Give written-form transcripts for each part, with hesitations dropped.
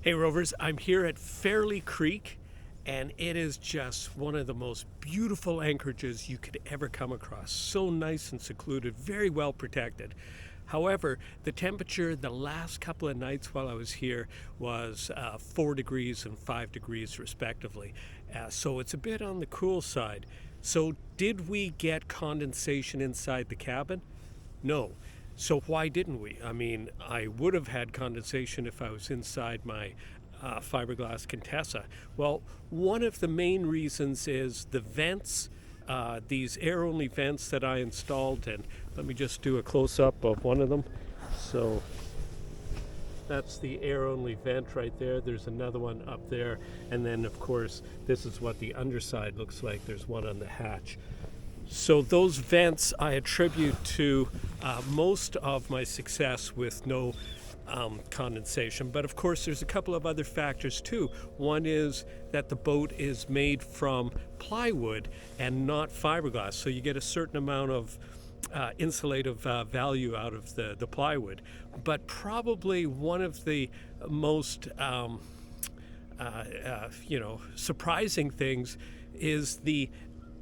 Hey Rovers, I'm here at Fairlee Creek, and it is just one of the most beautiful anchorages you could ever come across. So nice and secluded, very well protected. However, the temperature the last couple of nights while I was here was 4 degrees and 5 degrees respectively. So it's a bit on the cool side. So did we get condensation inside the cabin? No. So why didn't we? I mean, I would have had condensation if I was inside my fiberglass Contessa. Well, one of the main reasons is the vents, these air-only vents that I installed, and let me just do a close-up of one of them. So that's the air-only vent right there. There's another one up there, and then of course this is what the underside looks like. There's one on the hatch. So those vents I attribute to most of my success with no condensation. But of course there's a couple of other factors too. One is that the boat is made from plywood and not fiberglass. So you get a certain amount of insulative value out of the plywood. But probably one of the most surprising things is the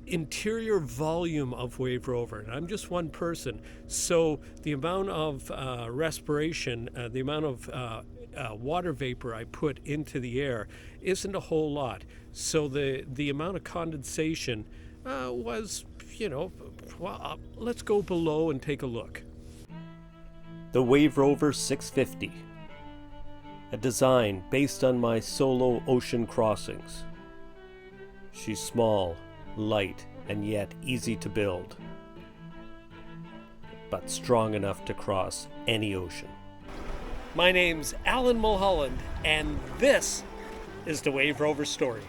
interior volume of Wave Rover. And I'm just one person, so the amount of respiration, the amount of water vapor I put into the air isn't a whole lot. So the amount of condensation was, well, let's go below and take a look. The Wave Rover 650, a design based on my solo ocean crossings. She's small, light, and yet easy to build, but strong enough to cross any ocean. My name's Alan Mulholland, and this is the Wave Rover story.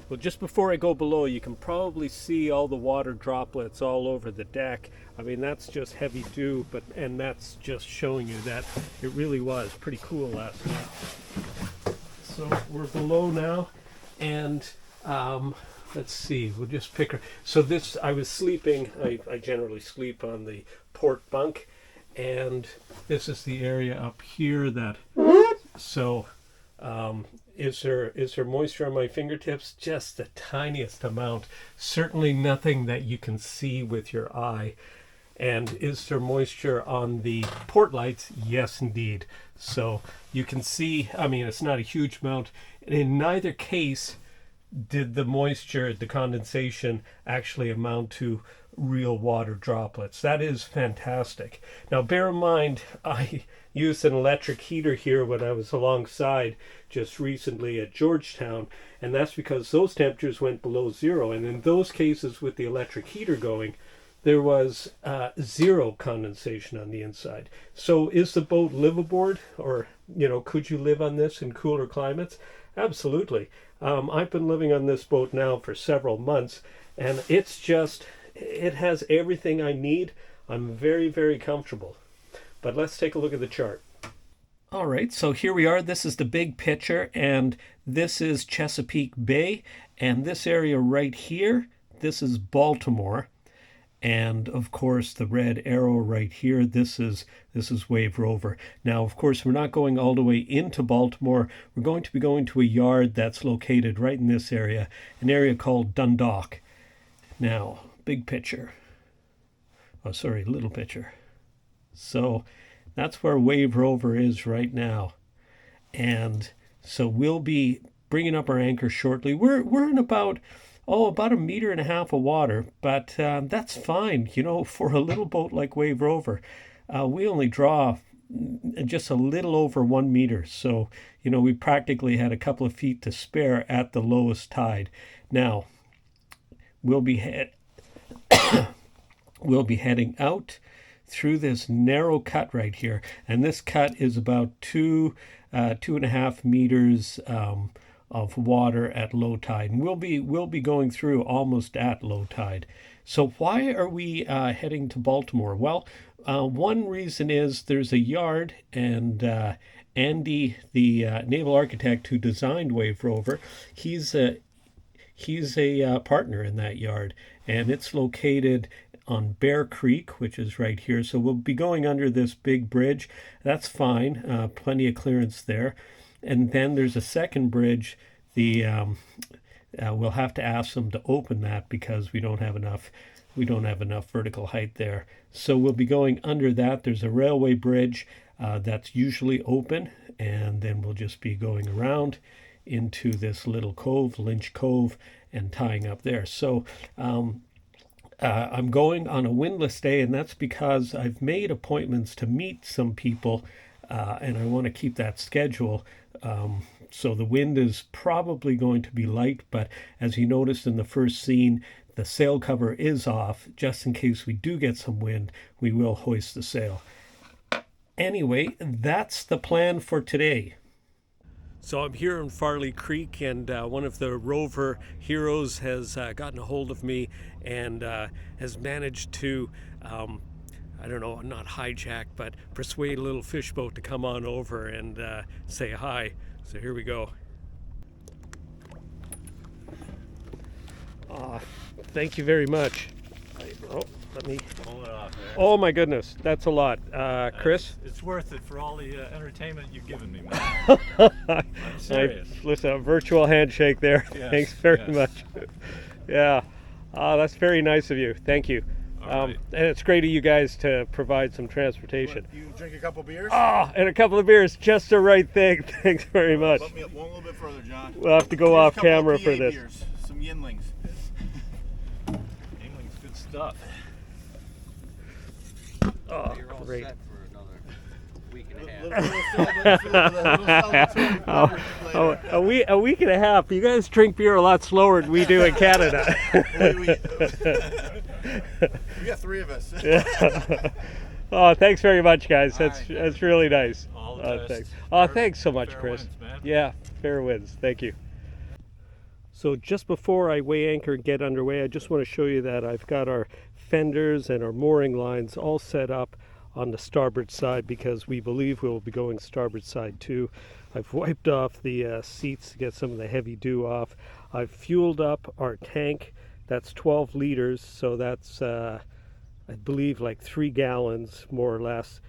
Well, just before I go below, you can probably see all the water droplets all over the deck. I mean, that's just heavy dew, and that's just showing you that it really was pretty cool last night. So we're below now, and let's see, we'll just pick her. So this, I was sleeping, I generally sleep on the port bunk, and this is the area up here that, so is there moisture on my fingertips? Just the tiniest amount, certainly nothing that you can see with your eye. And is there moisture on the port lights? Yes, indeed. So you can see, I mean, it's not a huge amount. In neither case did the moisture, the condensation, actually amount to real water droplets. That is fantastic. Now, bear in mind, I used an electric heater here when I was alongside just recently at Georgetown, and that's because those temperatures went below zero. And in those cases with the electric heater going, there was zero condensation on the inside. So is the boat liveaboard, or could you live on this in cooler climates? Absolutely. I've been living on this boat now for several months, and it has everything I need. I'm very, very comfortable. But let's take a look at the chart. All right, so here we are. This is the big picture, and this is Chesapeake Bay, and this area right here, this is Baltimore. And of course the red arrow right here, this is Wave Rover. Now of course we're not going all the way into Baltimore. We're going to be going to a yard that's located right in this area, an area called Dundalk. Now, big picture. Oh, sorry, little picture. So that's where Wave Rover is right now. And so we'll be bringing up our anchor shortly. We're in about 1.5 meters of water, but that's fine, for a little boat like Wave Rover. We only draw just a little over 1 meter, so, we practically had a couple of feet to spare at the lowest tide. Now, we'll be heading out through this narrow cut right here, and this cut is about 2.5 meters of water at low tide, and we'll be going through almost at low tide. So why are we heading to Baltimore? Well, one reason is there's a yard, and Andy, the naval architect who designed Wave Rover, he's a partner in that yard, and it's located on Bear Creek, which is right here. So we'll be going under this big bridge. That's fine, plenty of clearance there. And then there's a second bridge. We'll have to ask them to open that because we don't have enough vertical height there. So we'll be going under that. There's a railway bridge that's usually open, and then we'll just be going around into this little cove, Lynch Cove, and tying up there. So I'm going on a windless day, and that's because I've made appointments to meet some people, and I want to keep that schedule. So the wind is probably going to be light, but as you noticed in the first scene, the sail cover is off. Just in case we do get some wind, we will hoist the sail. Anyway, that's the plan for today. So I'm here in Fairlee Creek, and one of the rover heroes has gotten a hold of me and has managed to, I don't know, not hijack, but persuade a little fish boat to come on over and say hi. So here we go. Thank you very much. Let me pull it off there. Oh my goodness, that's a lot. Chris? It's worth it for all the entertainment you've given me, man. I'm serious. Listen, a virtual handshake there. Yes, Thanks very much. Yeah, that's very nice of you. Thank you. Right. And it's great of you guys to provide some transportation. You drink a couple beers? And a couple of beers, just the right thing. Thanks very much. Bump me up one little bit further, John. We'll have to go Here's off a couple camera of for PA this. Beers, some Yinlings. Yingling's good stuff. Oh, You're all great. set for another week and a half. A week and a half. You guys drink beer a lot slower than we do in Canada. We got three of us. Oh, thanks very much, guys. All That's right. that's really nice. All the best. Thanks. Fair- Thanks so much, fair Chris. winds, man. Yeah, fair winds. Thank you. So just before I weigh anchor and get underway, I just want to show you that I've got our fenders and our mooring lines all set up on the starboard side because we believe we'll be going starboard side too. I've wiped off the seats to get some of the heavy dew off. I've fueled up our tank. That's 12 liters, so that's I believe like 3 gallons more or less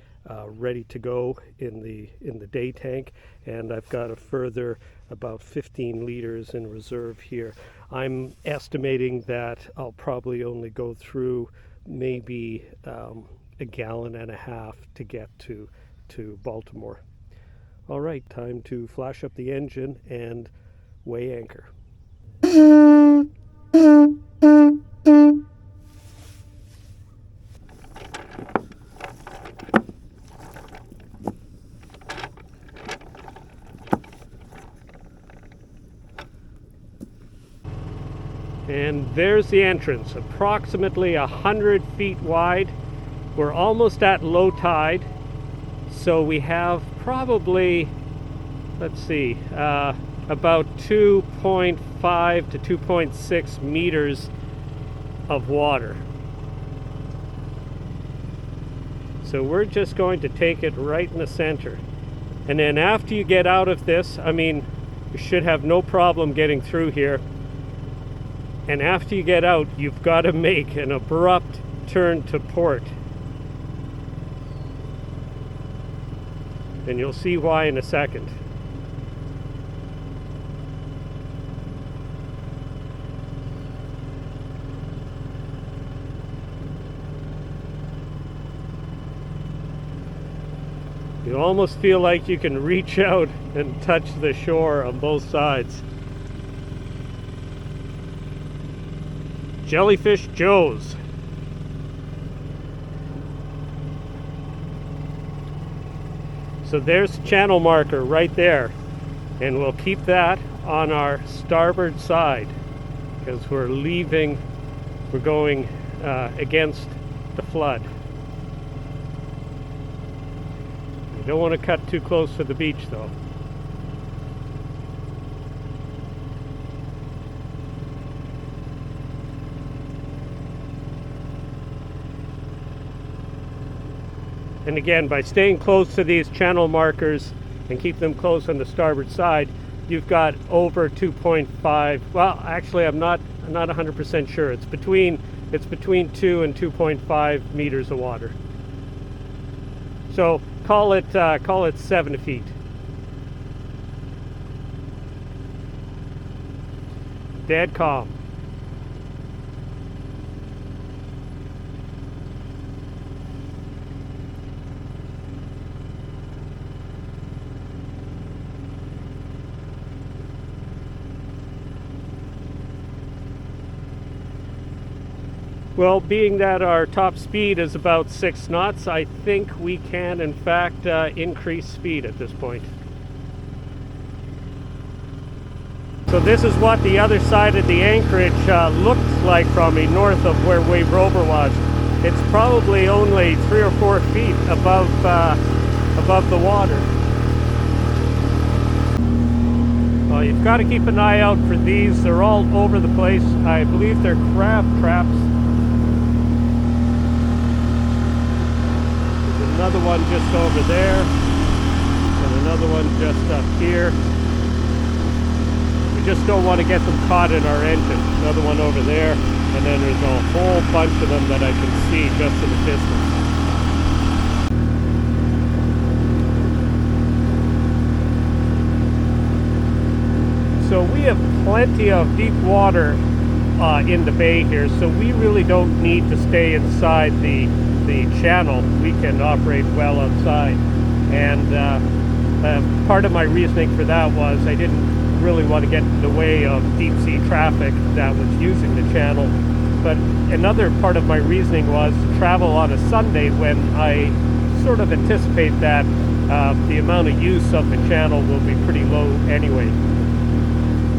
ready to go in the day tank, and I've got a further about 15 liters in reserve here. I'm estimating that I'll probably only go through maybe a gallon and a half to get to Baltimore. All right, time to flash up the engine and weigh anchor. And there's the entrance, approximately 100 feet wide. We're almost at low tide, so we have probably, let's see, about 2.5 to 2.6 meters of water. So we're just going to take it right in the center. And then after you get out of this, I mean, you should have no problem getting through here. And after you get out, you've got to make an abrupt turn to port. And you'll see why in a second. You almost feel like you can reach out and touch the shore on both sides. Jellyfish Joe's. So there's the channel marker right there, and we'll keep that on our starboard side because we're going against the flood. You don't want to cut too close to the beach though. And again, by staying close to these channel markers and keep them close on the starboard side, you've got over 2.5. Well, actually, I'm not 100% sure. It's between It's between 2 and 2.5 meters of water. So call it 7 feet. Dead calm. Well, being that our top speed is about 6 knots, I think we can in fact increase speed at this point. So this is what the other side of the anchorage looks like from me, north of where Wave Rover was. It's probably only 3 or 4 feet above the water. Well, you've got to keep an eye out for these. They're all over the place. I believe they're crab traps. There's another one just over there, and another one just up here. We just don't want to get them caught in our engine. Another one over there, and then there's a whole bunch of them that I can see just in the distance. So we have plenty of deep water in the bay here, so we really don't need to stay inside the channel. We can operate well outside. And part of my reasoning for that was I didn't really want to get in the way of deep sea traffic that was using the channel. But another part of my reasoning was to travel on a Sunday when I sort of anticipate that the amount of use of the channel will be pretty low anyway.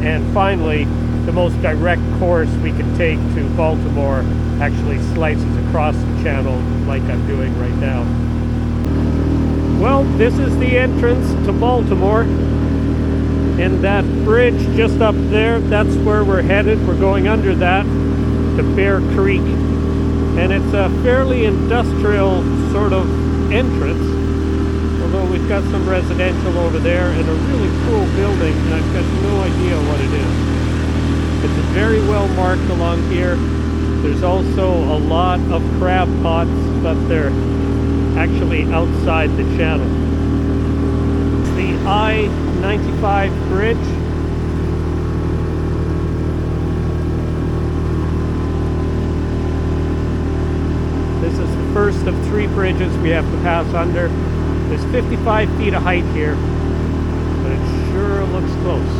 And finally, the most direct course we can take to Baltimore actually slices across the channel like I'm doing right now. Well, this is the entrance to Baltimore. And that bridge just up there, that's where we're headed. We're going under that to Bear Creek. And it's a fairly industrial sort of entrance. Although we've got some residential over there and a really cool building, and I've got no idea what it is. It's very well marked along here. There's also a lot of crab pots, but they're actually outside the channel. It's the I-95 bridge. This is the first of 3 bridges we have to pass under. There's 55 feet of height here, but it sure looks close.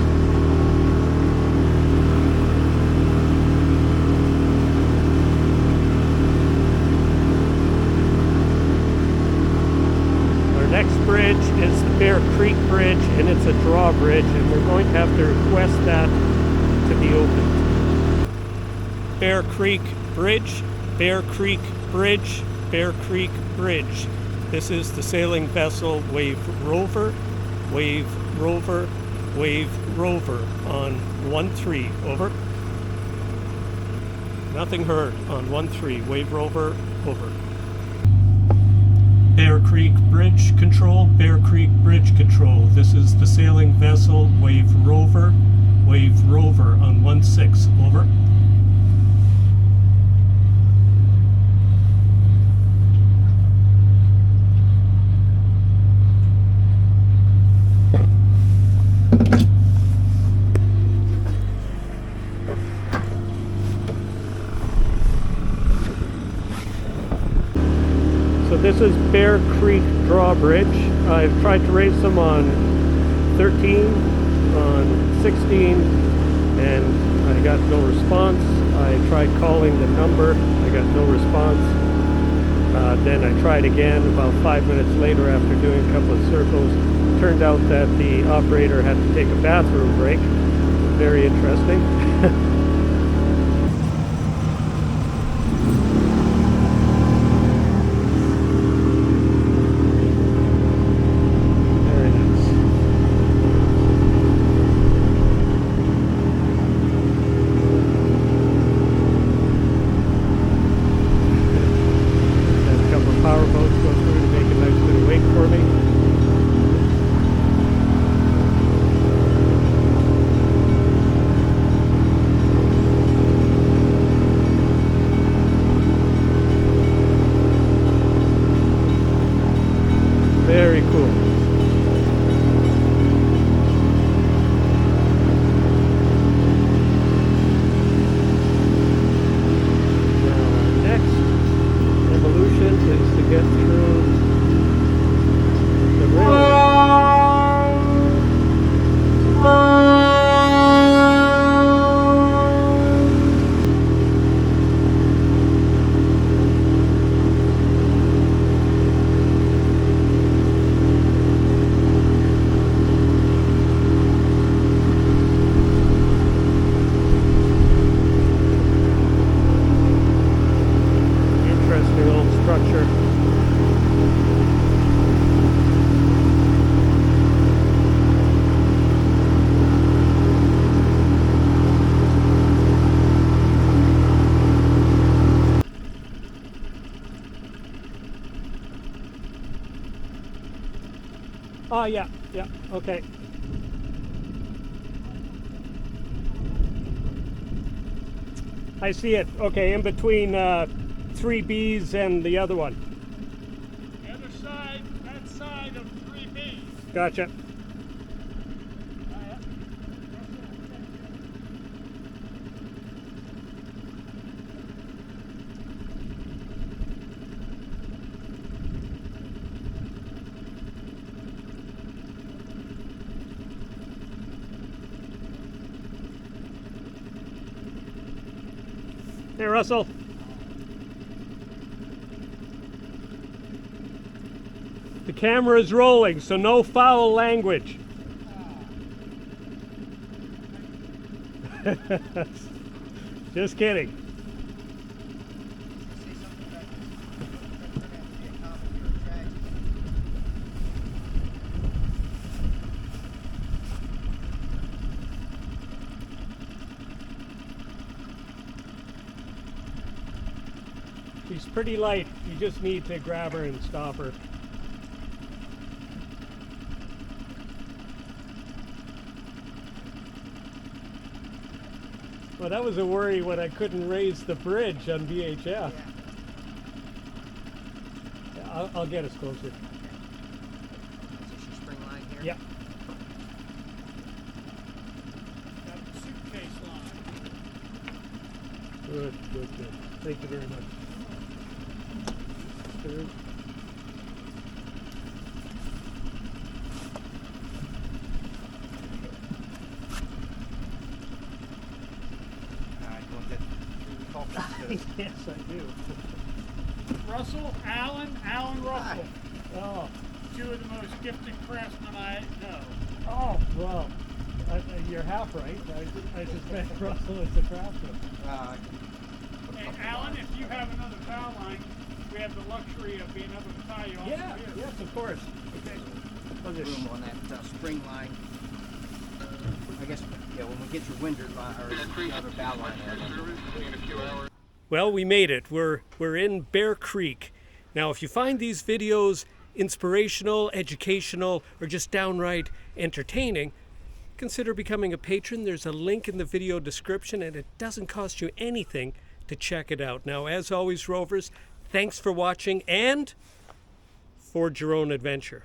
Our next bridge is the Bear Creek Bridge, and it's a drawbridge, and we're going to have to request that to be opened. Bear Creek Bridge, Bear Creek Bridge, Bear Creek Bridge. This is the sailing vessel Wave Rover, Wave Rover, Wave Rover on 1-3, over. Nothing heard on 1-3, Wave Rover, over. Bear Creek Bridge Control, Bear Creek Bridge Control. This is the sailing vessel Wave Rover on 1-6, over. This is Bear Creek Drawbridge. I've tried to raise them on 13, on 16, and I got no response. I tried calling the number. I got no response. Then I tried again about 5 minutes later after doing a couple of circles. Turned out that the operator had to take a bathroom break. Very interesting. Very cool. Now our next evolution is to get through the railroad. Interesting old structure. Oh, yeah, okay. I see it. Okay, in between 3Bs and the other one. The other side, that side of 3B. Gotcha. Hey, Russell. The camera is rolling, so no foul language. Just kidding. She's pretty light. You just need to grab her and stop her. Well, that was a worry when I couldn't raise the bridge on VHF. Yeah. I'll get us closer. Is this your spring line here? Yeah. Got the suitcase line. Good. Thank you very much. Good. You want that focus? Yes, I do. Russell, Alan Russell. Oh, Two of the most gifted craftsmen I know. oh, well, you're half right. I just met Russell as a craftsman. Hey, Alan, if you have another power line, we have the luxury of being able to tie you off Yeah, the yes, of course. Okay. I'll just Room on that spring line. I guess, yeah, when we get your windward line or the other bow line area. Well, we made it. We're in Bear Creek. Now, if you find these videos inspirational, educational, or just downright entertaining, consider becoming a patron. There's a link in the video description, and it doesn't cost you anything to check it out. Now, as always, Rovers, thanks for watching, and forge your own adventure.